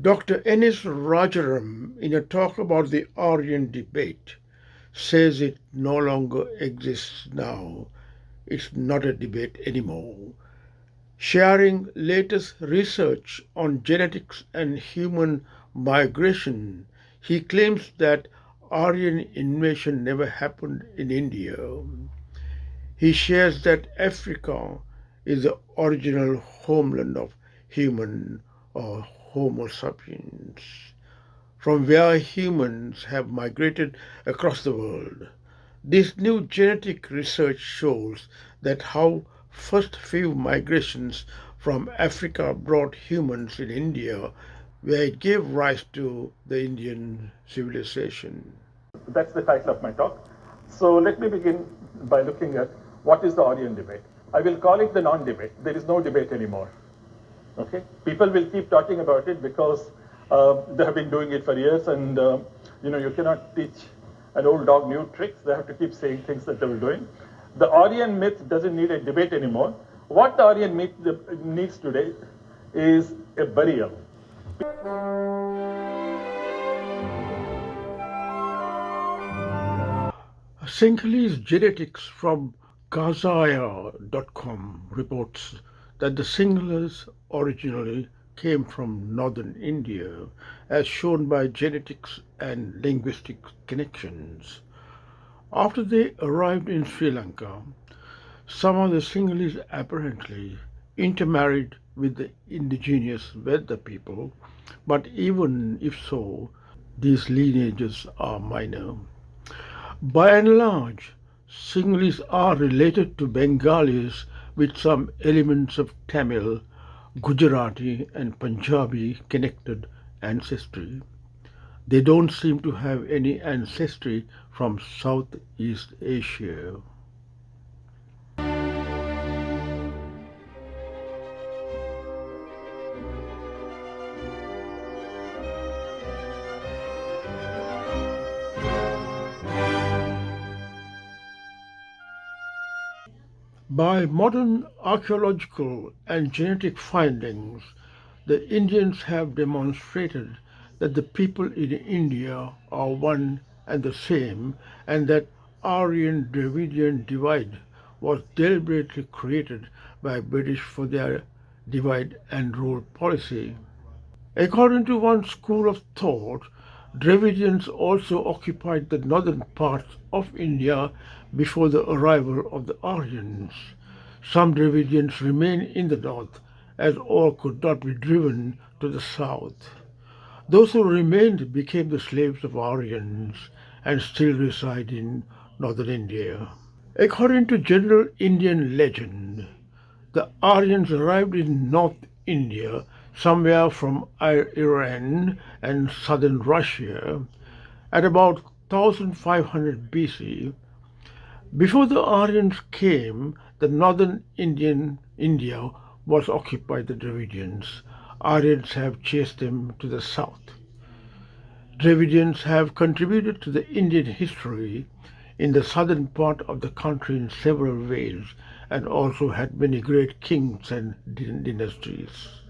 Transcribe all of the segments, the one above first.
Dr. N.S. Rajaram, in a talk about the Aryan debate, says it no longer exists now. It's not a debate anymore. Sharing latest research on genetics and human migration, he claims that Aryan invasion never happened in India. He shares that Africa is the original homeland of human or Homo sapiens, from where humans have migrated across the world. This new genetic research shows that how first few migrations from Africa brought humans in India, where it gave rise to the Indian civilization. That's the title of my talk. So let me begin by looking at what is the Aryan debate. I will call it the non-debate. There is no debate anymore. Okay? People will keep talking about it because they have been doing it for years, and you cannot teach an old dog new tricks. They have to keep saying things that they were doing. The Aryan myth doesn't need a debate anymore. What the Aryan myth needs today is a burial. Sinhalese genetics from Gazaya.com reports that the Sinhalese originally came from northern India, as shown by genetics and linguistic connections. After they arrived in Sri Lanka, some of the Sinhalese apparently intermarried with the indigenous Vedda people, but even if so, these lineages are minor. By and large, Sinhalese are related to Bengalis with some elements of Tamil, Gujarati and Punjabi connected ancestry. They don't seem to have any ancestry from Southeast Asia. By modern archaeological and genetic findings, the Indians have demonstrated that the people in India are one and the same, and that Aryan Dravidian divide was deliberately created by British for their divide and rule policy. According to one school of thought, Dravidians also occupied the northern parts of India before the arrival of the Aryans. Some Dravidians remain in the north, as all could not be driven to the south. Those who remained became the slaves of Aryans and still reside in northern India. According to general Indian legend, the Aryans arrived in North India somewhere from Iran and southern Russia at about 1500 BC. Before the Aryans came, the northern India was occupied by the Dravidians. Aryans have chased them to the south. Dravidians have contributed to the Indian history in the southern part of the country in several ways, and also had many great kings and dynasties.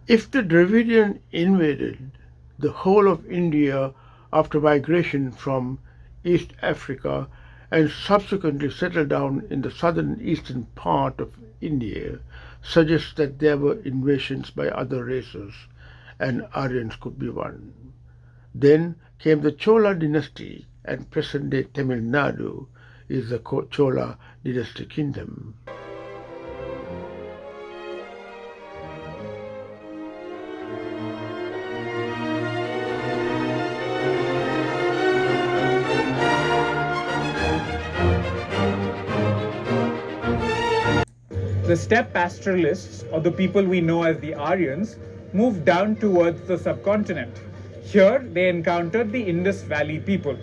If the Dravidian invaded the whole of India after migration from East Africa and subsequently settled down in the southern eastern part of India, suggests that there were invasions by other races, and Aryans could be one. Then came the Chola dynasty, and present-day Tamil Nadu is the Chola dynasty kingdom. The steppe pastoralists, or the people we know as the Aryans, moved down towards the subcontinent. Here, they encountered the Indus Valley people.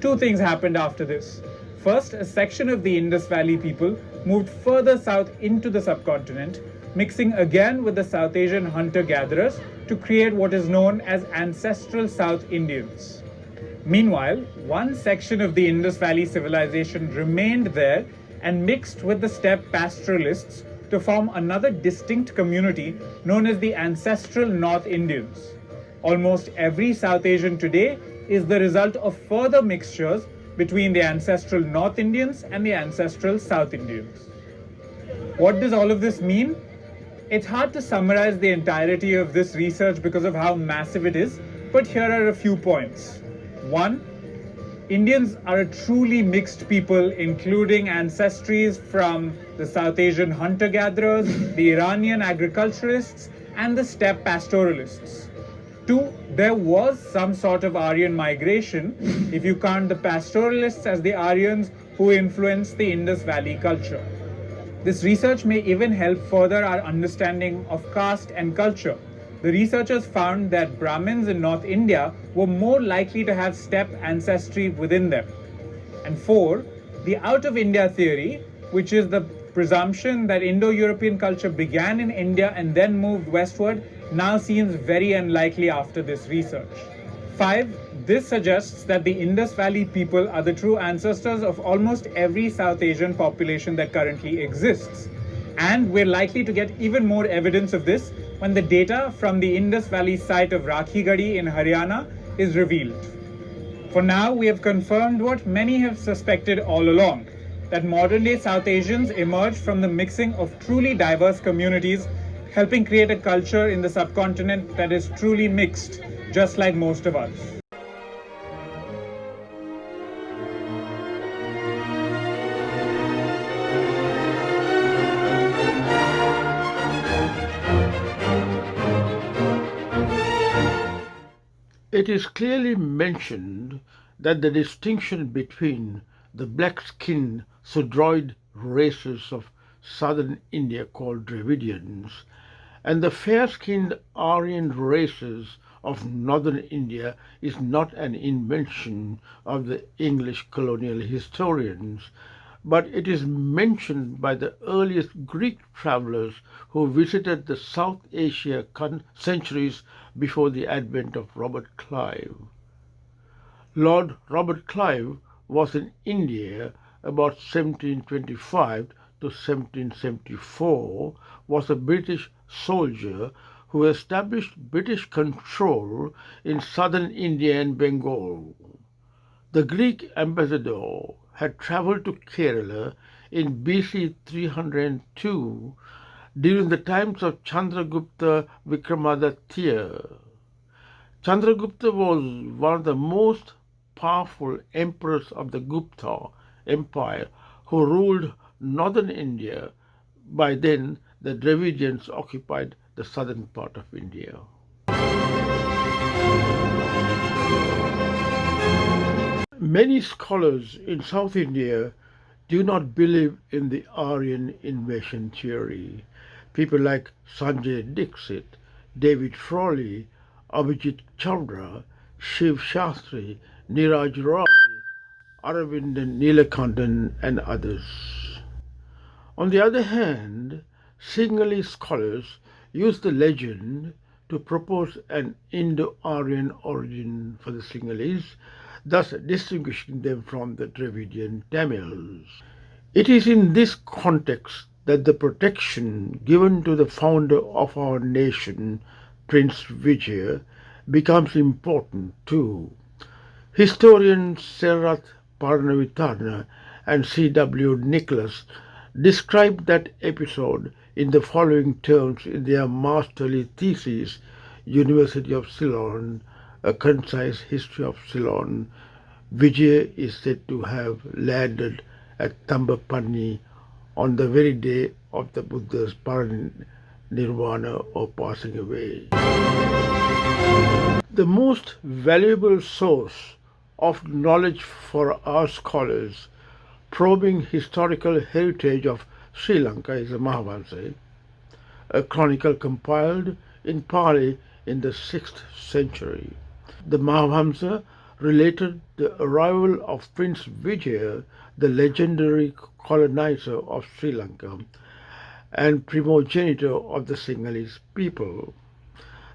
Two things happened after this. First, a section of the Indus Valley people moved further south into the subcontinent, mixing again with the South Asian hunter-gatherers to create what is known as Ancestral South Indians. Meanwhile, one section of the Indus Valley civilization remained there and mixed with the steppe pastoralists to form another distinct community known as the Ancestral North Indians. Almost every South Asian today is the result of further mixtures between the Ancestral North Indians and the Ancestral South Indians. What does all of this mean? It's hard to summarize the entirety of this research because of how massive it is, but here are a few points. One, Indians are a truly mixed people, including ancestries from the South Asian hunter-gatherers, the Iranian agriculturists, and the steppe pastoralists. Two, there was some sort of Aryan migration, if you count the pastoralists as the Aryans who influenced the Indus Valley culture. This research may even help further our understanding of caste and culture. The researchers found that Brahmins in North India were more likely to have steppe ancestry within them. And four, the out of India theory, which is the presumption that Indo-European culture began in India and then moved westward, now seems very unlikely after this research. 5. This suggests that the Indus Valley people are the true ancestors of almost every South Asian population that currently exists. And we're likely to get even more evidence of this when the data from the Indus Valley site of Rakhigadi in Haryana is revealed. For now, we have confirmed what many have suspected all along, that modern-day South Asians emerged from the mixing of truly diverse communities, helping create a culture in the subcontinent that is truly mixed, just like most of us. It is clearly mentioned that the distinction between the black-skinned Sudroid races of southern India called Dravidians and the fair-skinned Aryan races of northern India is not an invention of the English colonial historians, but it is mentioned by the earliest Greek travelers who visited the South Asia centuries before the advent of Robert Clive. Lord Robert Clive was in India about 1725 to 1774, was a British soldier who established British control in southern India and Bengal. The Greek ambassador had travelled to Kerala in BC 302 during the times of Chandragupta Vikramaditya. Chandragupta was one of the most powerful emperors of the Gupta Empire who ruled northern India. By then, the Dravidians occupied the southern part of India. Many scholars in South India do not believe in the Aryan invasion theory. People like Sanjay Dixit, David Frawley, Abhijit Chandra, Shiv Shastri, Niraj Roy, Aravindan Neelakantan, and others. On the other hand, Sinhalese scholars use the legend to propose an Indo-Aryan origin for the Sinhalese, thus distinguishing them from the Dravidian Tamils. It is in this context that the protection given to the founder of our nation, Prince Vijaya, becomes important too. Historians Serath Parnavitarna and C.W. Nicholas described that episode in the following terms in their masterly thesis, University of Ceylon, A Concise History of Ceylon. Vijaya is said to have landed at Tambapani on the very day of the Buddha's parinirvana or passing away. The most valuable source of knowledge for our scholars probing historical heritage of Sri Lanka is the Mahavamsa, a chronicle compiled in Pali in the 6th century. The Mahavamsa related the arrival of Prince Vijaya, the legendary colonizer of Sri Lanka, and primogenitor of the Sinhalese people.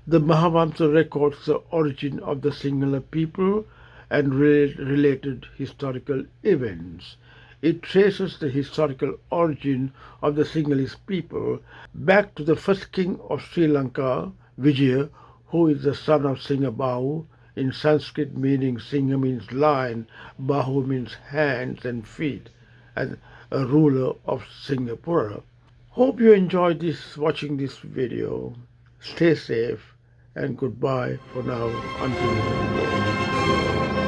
The Mahavamsa records the origin of the Sinhala people and related historical events. It traces the historical origin of the Sinhalese people back to the first king of Sri Lanka, Vijaya, who is the son of Singabahu. In Sanskrit meaning Singha means lion, Bahu means hands and feet, and a ruler of Singapore. Hope you enjoyed watching this video. Stay safe and goodbye for now until next video.